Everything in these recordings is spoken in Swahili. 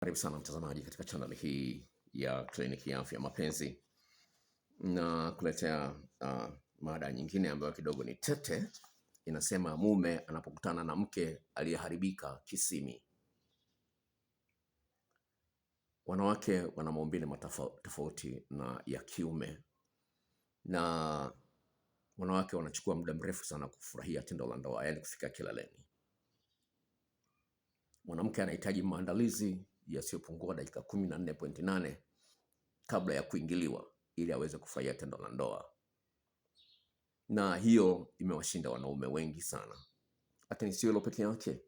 Karibu sana mtazamaji katika channel hii ya kliniki ya afya ya mapenzi, na kuletea mada nyingine ambayo kidogo ni tete. Inasema mume anapokutana na mke aliyeharibika kisimi. Wanawake wana maumbile tofauti na ya kiume, na wanawake wanachukua muda mrefu sana kufurahia tendo la ndoa, yaani kufika kileleni. Mwanamke anahitaji maandalizi yasiyopungua dakika 14.8 kabla ya kuingiliwa ili aweze kufurahia tendo la ndoa, na hiyo imewashinda wanaume wengi sana. Lakini sio hilo peke yake.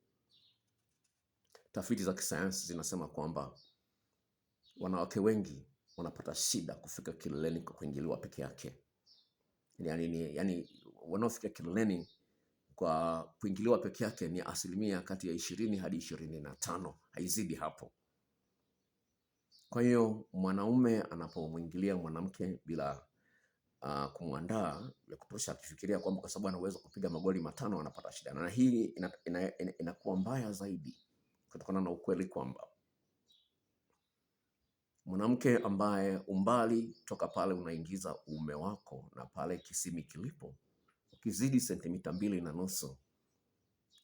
Tafiti za kisayansi zinasema kwamba wanawake wengi wanapata shida kufika kileleni kwa kuingiliwa peke yake. Yani wanaofika kileleni kwa kuingiliwa peke yake ni asilimia kati ya 20 hadi 25, haizidi hapo. Kwa hiyo mwanaume anapomwingilia mwanamke bila kumwandaa ya kutosha, akifikiria kwamba kwa sababu anaweza kupiga magoli 5 anapata shida, na hii inakuwa mbaya zaidi kutokana na ukweli kwamba mwanamke ambaye umbali toka pale unaingiza uume wako na pale kisimi kilipo ukizidi sentimita 2.5,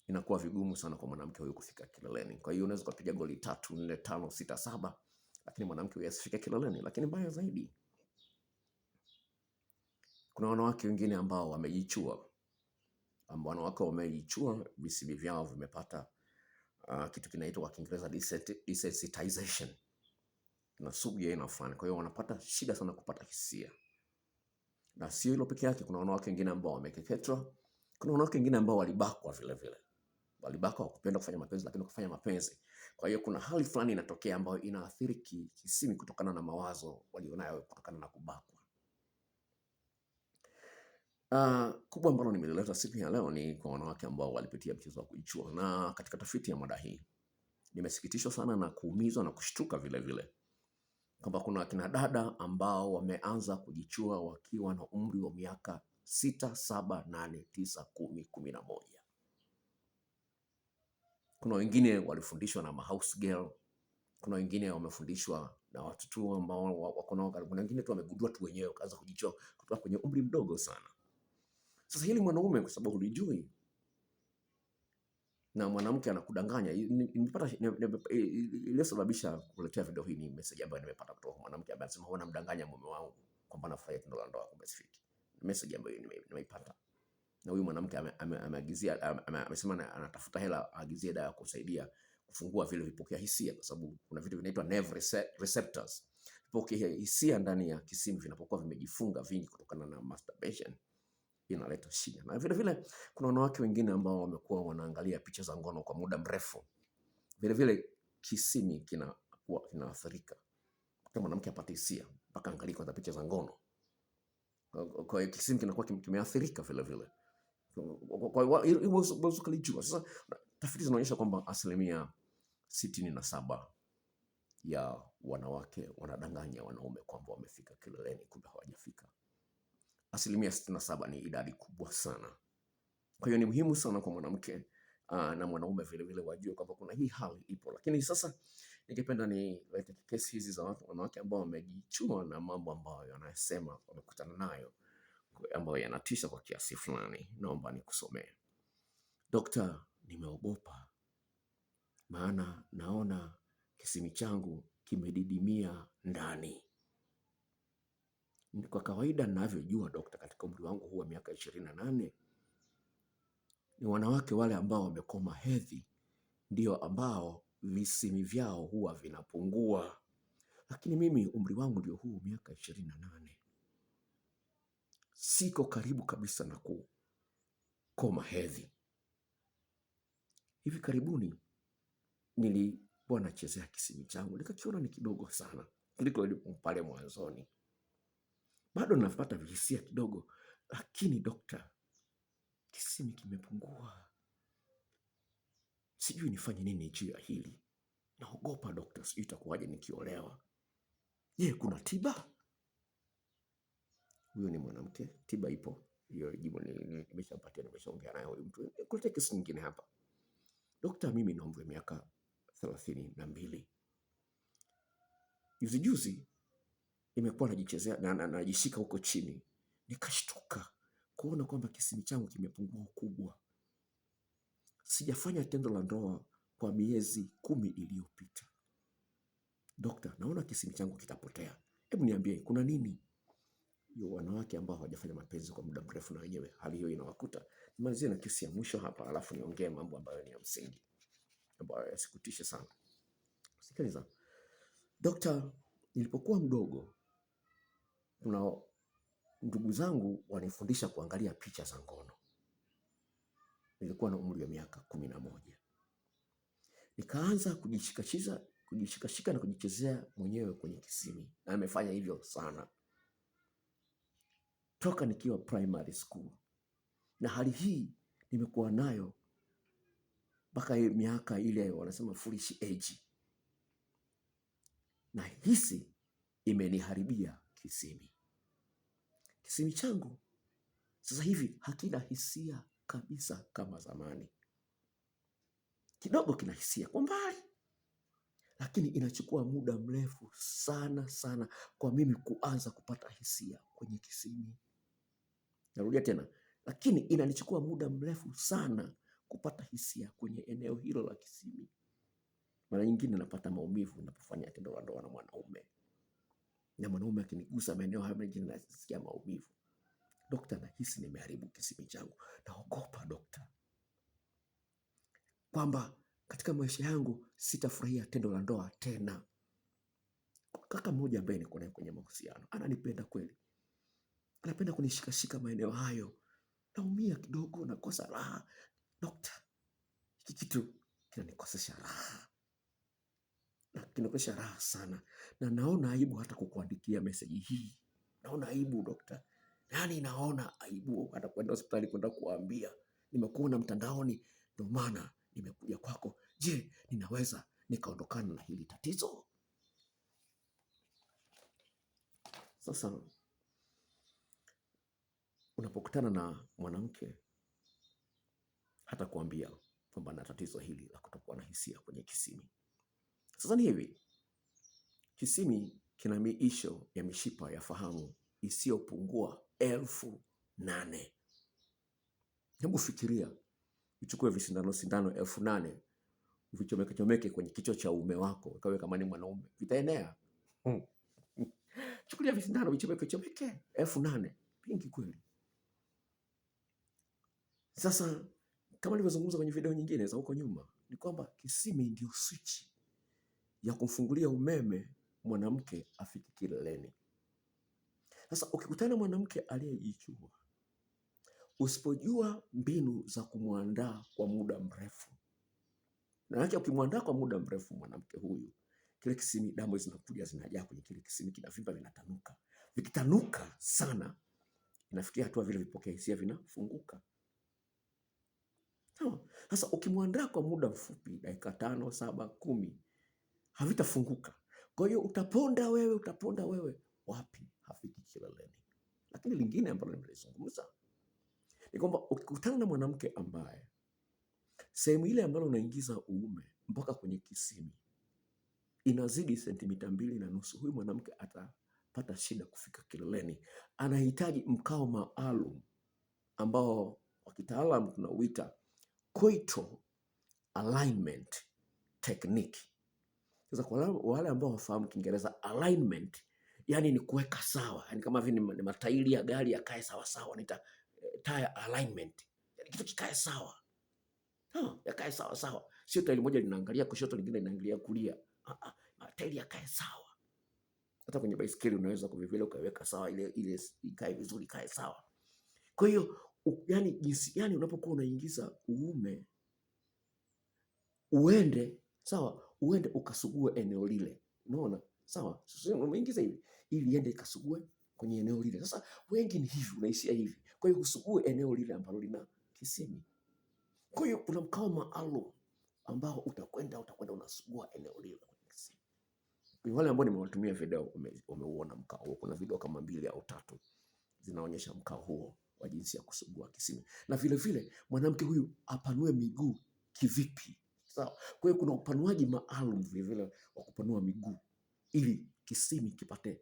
inakuwa vigumu sana kwa mwanamke huyo kufika kileleni. Kwa hiyo unaweza kupiga goli 3, 4, 5, 6, 7, lakini mwanamke huyo asifike kileleni. Lakini mbaya zaidi, kuna wanawake wengine ambao wamejichua, visimi vyao vimepata kitu kinaitwa kwa Kiingereza desensitization na sugu ya aina fulani. Kwa hiyo wanapata shida sana kupata hisia. Na sio hilo peke yake, kuna wanawake wengine ambao wamekeketwa. Kuna wanawake wengine ambao walibakwa vile vile. Walibakwa kupenda kufanya mapenzi, lakini kufanya mapenzi. Kwa hiyo kuna hali fulani inatokea ambayo inaathiri kisimi kutokana na mawazo walionayo kutokana na kubakwa. Kubwa ambalo nimelileta siku ya leo ni kwa wanawake ambao walipitia mchezo wa kujichua. Na katika tafiti ya mada hii nimesikitishwa sana na kuumizwa na kushtuka vile vile kwamba kuna akina dada ambao wameanza kujichua wakiwa na umri wa miaka 6, 7, 8, 9, 10, 11. Kuna wengine walifundishwa na house girl, kuna wengine wamefundishwa na watu tu ambao wako nao karibu, na wengine tu wamegundua tu wenyewe kaanza kujichua kutoka kwenye umri mdogo sana. Sasa hili mwanaume, kwa sababu hulijui na mwanamke anakudanganya, iliyosababisha kuletea video hii ni message ambayo nimepata kutoka kwa mwanamke ambaye anasema huwa namdanganya mume wangu kwamba nafurahia tendo la ndoa, kumbe sifiki. Message ambayo nimeipata, na huyu mwanamke ameagizia, amesema anatafuta hela aagizie dawa kusaidia kufungua vile vipokea hisia, kwa sababu kuna vitu vinaitwa nerve receptors. Vipokea hisia ndani ya kisimi vinapokuwa vimejifunga vingi kutokana na masturbation, inaleta shida. Na vile vile kuna wanawake wengine ambao wamekuwa wanaangalia picha za ngono kwa muda mrefu, vile vile kisimi kinaathirika. Kama mwanamke apate hisia mpaka angalie kwanza picha za ngono, kwa hiyo kisimi kinakuwa kimeathirika vile vile. Kwa hiyo kalijua. Sasa tafiti zinaonyesha kwamba asilimia 67 ya wanawake wanadanganya wanaume kwamba wamefika kileleni, kumbe hawajafika. Asilimia 67 ni idadi kubwa sana. Kwa hiyo ni muhimu sana kwa mwanamke na mwanaume vile vile wajue kwamba kuna hii hali ipo. Lakini sasa ningependa nilete kesi hizi za wanawake ambao wamejichua na mambo ambayo yanasema wamekutana nayo ambayo yanatisha kwa kiasi fulani. Naomba nikusomee. Dokta, nimeogopa maana naona kisimi changu kimedidimia ndani. Kwa kawaida ninavyojua dokta, katika umri wangu huu wa miaka 28, ni wanawake wale ambao wamekoma hedhi ndio ambao visimi vyao huwa vinapungua. Lakini mimi umri wangu ndio huu, miaka 28. Siko karibu kabisa na kukoma hedhi. Hivi karibuni nilikuwa nachezea kisimi changu, nikakiona ni kidogo sana kuliko pale mwanzoni. Bado napata vihisia kidogo, lakini dokta, kisimi kimepungua. Sijui nifanye nini juu ya hili. Naogopa dokta, sijui itakuwaje nikiolewa. Je, kuna tiba? Huyo ni mwanamke. Tiba ipo. Hiyo jibu nimeshampatia, nimeshaongea naye huyu mtu. Kuleta kesi nyingine hapa. Dokta, mimi na umri wa miaka 32. Juzi juzi nimekuwa najichezea na najishika huko chini, nikashtuka kuona kwamba kisimi changu kimepungua ukubwa. Sijafanya tendo la ndoa kwa miezi 10 iliyopita. Dokta, naona kisimi changu kitapotea. Hebu niambie kuna nini? Hiyo wanawake ambao hawajafanya mapenzi kwa muda mrefu na wenyewe hali hiyo inawakuta. Nimalizie na kesi ya mwisho hapa, alafu niongee mambo ambayo ni ya msingi, ambayo yasikutishe sana. Sikiliza. Dokta, nilipokuwa mdogo, kuna ndugu zangu wanifundisha kuangalia picha za ngono. Nilikuwa na umri wa miaka 11. Nikaanza kujishikashika na kujichezea mwenyewe kwenye kisimi, na nimefanya hivyo sana toka nikiwa primary school, na hali hii nimekuwa nayo mpaka miaka ile wanasema foolish age, na hisi imeniharibia kisimi. Kisimi changu sasa hivi hakina hisia kabisa kama zamani. Kidogo kina hisia kwa mbali, lakini inachukua muda mrefu sana sana kwa mimi kuanza kupata hisia kwenye kisimi. Narudia tena, lakini inanichukua muda mrefu sana kupata hisia kwenye eneo hilo la kisimi. Mara nyingine napata maumivu ninapofanya tendo la ndoa na mwanaume, na mwanaume akinigusa maeneo hayo mengine nasikia maumivu. Dokta, nahisi nimeharibu kisimi changu. Naogopa dokta, kwamba katika maisha yangu sitafurahia tendo la ndoa tena. Kaka mmoja ambaye niko naye kwenye mahusiano ananipenda kweli, anapenda kunishikashika maeneo hayo, naumia kidogo, nakosa raha. Dokta, hiki kitu kinanikosesha raha, na kinakosesha raha sana, na naona aibu hata kukuandikia meseji hii. Naona aibu dokta, yani naona aibu hata kwenda hospitali kwenda kuambia nimekuona mtandaoni, ndio maana nimekuja kwako. Je, ninaweza nikaondokana na hili tatizo? Sasa unapokutana na mwanamke hata kuambia kwamba na tatizo hili la kutokuwa na hisia kwenye kisimi. Sasa ni hivi, kisimi kina miisho ya mishipa ya fahamu isiyopungua 8,000. Hebu fikiria, uchukue visindano 8,000, uvichomeke kwenye kichwa cha uume wako, ukawe kama ni mwanaume, vitaenea. Chukulia visindano vichomeke 8,000, pingi kweli. Sasa kama nilivyozungumza kwenye video nyingine za huko nyuma, ni kwamba kisimi ndio switch ya kumfungulia umeme mwanamke afike kileleni. Sasa ukikutana mwanamke aliyejichua, usipojua mbinu za kumwandaa kwa muda mrefu, na hata ukimwandaa kwa muda mrefu mwanamke huyu, kile kisimi, damu zinakuja zinajaa kwenye kile kisimi, kinavimba, vinatanuka. Vikitanuka sana, inafikia hatua vile vipokea hisia vinafunguka. Sasa ukimwandaa kwa muda mfupi, dakika 5, 7, 10, havitafunguka. Kwa hiyo utaponda wewe, wapi? Hafiki kileleni. Lakini lingine ambalo nimelizungumza ni kwamba ukikutana na mwanamke ambaye sehemu ile ambayo unaingiza uume mpaka kwenye kisimi inazidi sentimita 2.5, huyu mwanamke atapata shida kufika kileleni. Anahitaji mkao maalum ambao kwa kitaalamu tunauita coital alignment technique. Sasa kwa wale ambao wafahamu Kiingereza, alignment yani ni kuweka sawa, yani kama vile ni matairi ya gari yakae sawa sawa, naita tire alignment, yani kitu kikae sawa. Yakae sawa sawa, sio tairi moja linaangalia kushoto lingine linaangalia kulia. Matairi yakae sawa. Hata kwenye baisikeli unaweza kuvivile ukaweka sawa ile ikae vizuri, ikae sawa. Kwa hiyo yani jinsi yani unapokuwa unaingiza uume uende ukasugue eneo lile. Unaona? Sawa? Sasa umeingiza hivi ili iende ikasugue kwenye eneo lile. Sasa wengi ni hivi, unaishia hivi. Kwa hiyo usugue eneo lile ambalo lina kisimi. Kwa hiyo kuna mkao maalum ambao utakwenda unasugua eneo lile kwenye kisimi. Kwa wale ambao nimewatumia video wameuona mkao huo. Kuna video kama 2 au 3 zinaonyesha mkao huo wa jinsi ya kusugua kisimi. Na vile vile mwanamke huyu apanue miguu kivipi? Sawa. Kwa hiyo kuna upanuaji maalum vile vile wa kupanua miguu ili kisimi kipate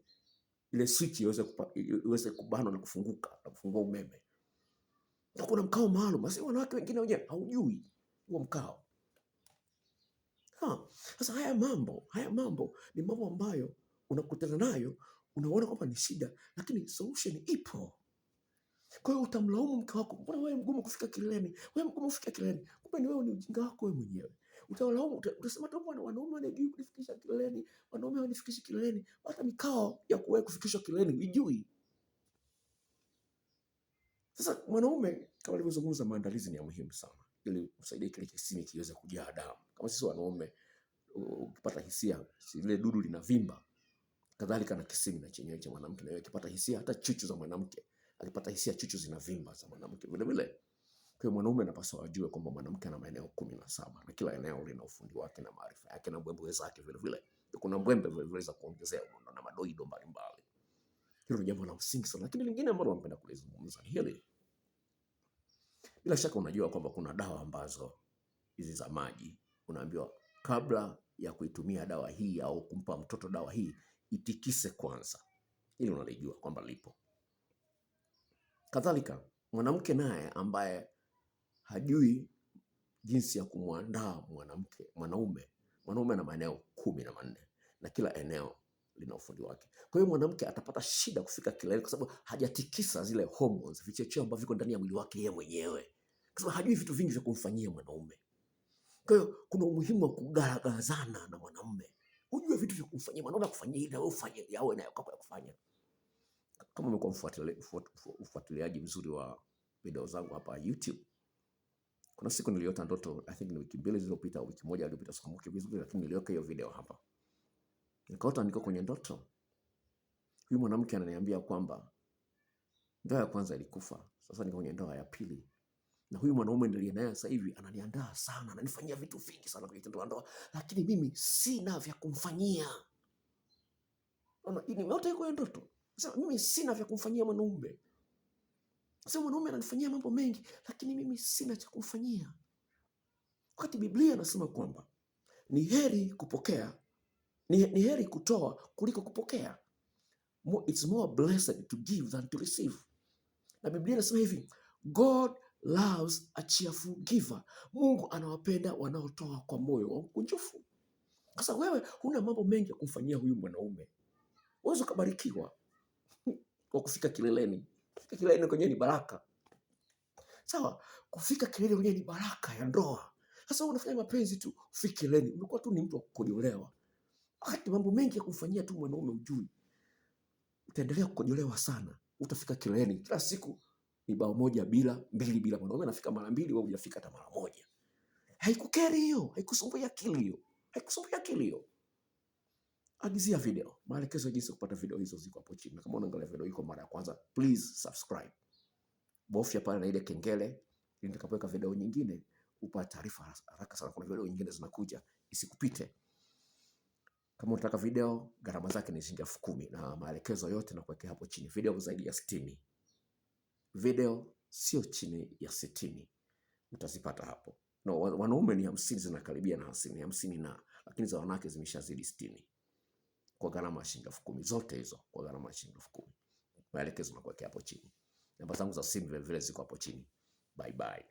ile switch iweze kubanwa na kufunguka na kufungua umeme. Na kuna mkao maalum, basi wanawake wengine wenyewe haujui huo mkao. Sasa haya mambo ni mambo ambayo unakutana nayo, unaona kwamba ni shida, lakini solution ipo. Kwa hiyo utamlaumu mke wako, mbona wewe mgumu kufika kileleni? Wewe mgumu kufika kileleni. Kumbe ni wewe, ni ujinga wako wewe mwenyewe. Utalaumu, utasema tu wanaume wanajui kunifikisha kileleni, wanaume wanifikishi kileleni. Hata mikao ya kuwahi kufikishwa kileleni hujui. Sasa mwanaume, kama nilivyozungumza, maandalizi ni ya muhimu sana ili usaidie kile kisimi kiweze kujaa damu. Kama sisi wanaume ukipata hisia ile dudu linavimba, kadhalika na kisimi na chenyewe cha mwanamke, na yeye akipata hisia, hata chuchu za mwanamke akipata hisia, chuchu zinavimba za mwanamke vile vile. Kwa hiyo mwanaume anapaswa ajue kwamba mwanamke ana maeneo 17 na kila eneo lina ufundi wake na maarifa yake na mbwembwe zake vile vile. Kuna mbwembwe vile vile za kuongezea na madoido mbalimbali. Hilo ni jambo la msingi sana. Lakini lingine ambalo napenda kulizungumza ni hili. Bila shaka unajua kwamba kuna dawa ambazo hizi za maji unaambiwa kabla ya kuitumia dawa hii au kumpa mtoto dawa hii, itikise kwanza. Hili unalijua kwamba lipo. Kadhalika mwanamke naye ambaye hajui jinsi ya kumwandaa mwanaume ana maeneo 14 na kila eneo lina ufundi wake. Kwa hiyo mwanamke atapata shida kufika kilele kwa sababu hajatikisa zile hormones, vichocheo ambavyo viko ndani ya mwili wake yeye mwenyewe. Kwa sababu hajui vitu vingi vya kumfanyia mwanaume. Kwa hiyo kuna umuhimu wa kugaragazana na mwanaume. Ujue vitu vya kumfanyia mwanaume, kufanyia ili wewe ufanye yawe na yako ya kufanya. Kama umekuwa mfuatiliaji mzuri wa video zangu hapa YouTube, kuna siku niliota ndoto, I think ni wiki 2 zilizopita au wiki 1 iliyopita, sikumbuki vizuri, lakini niliweka hiyo video hapa. Nikaota niko kwenye ndoto. Huyu mwanamke ananiambia kwamba ndoa ya kwanza ilikufa, sasa niko kwenye ndoa ya pili. Na huyu mwanaume niliye naye sasa hivi ananiandaa sana, ananifanyia vitu vingi sana kwenye tendo la ndoa, lakini mimi sina vya kumfanyia. Ni yote kwenye ndoto. Sasa mimi sina vya kumfanyia mwanaume. Sasa mwanaume ananifanyia mambo mengi, lakini mimi sina cha kumfanyia. Wakati Biblia inasema kwamba ni heri kupokea, ni heri kutoa kuliko kupokea. It's more blessed to give than to receive. Na Biblia inasema hivi, God loves a cheerful giver. Mungu anawapenda wanaotoa kwa moyo wa mkunjufu. Sasa wewe huna mambo mengi ya kumfanyia huyu mwanaume. Wewe ukabarikiwa kwa kufika kileleni. Kufika kileleni kwenye ni baraka. Sawa, kufika kileleni kwenye ni baraka ya ndoa. Sasa wewe unafanya mapenzi tu, ufike kileleni, umekuwa tu ni mtu wa kukojolewa. Wakati mambo mengi ya kumfanyia tu mwanaume ujui. Utaendelea kukojolewa sana. Utafika kileleni kila siku ni bao moja bila, 2 bila. Mwanaume anafika mara 2, wewe hujafika hata mara 1. Haikukeri hiyo, haikusumbui akili hiyo. Haikusumbui akili hiyo. Agizia video. Maelekezo jinsi kupata video hizo ziko hapo chini. Na kama unaangalia video hii kwa mara ya kwanza, please subscribe. Bofya pale na ile kengele ili nitakapoweka video nyingine upate taarifa haraka sana. Kuna video nyingine zinakuja, isikupite. Kama unataka video, gharama zake ni shilingi 10,000 na maelekezo yote na kuwekea hapo chini. Video zaidi ya 60. Video sio chini ya 60 utazipata hapo. No, wanaume ni 50 zinakaribia na 50 na, lakini za wanawake zimeshazidi 60. Kwa gharama ya shilingi 10,000 zote hizo, kwa gharama ya shilingi 10,000. Maelekezo na kuwekea hapo chini. Namba zangu za simu vile vile ziko hapo chini. Bye bye.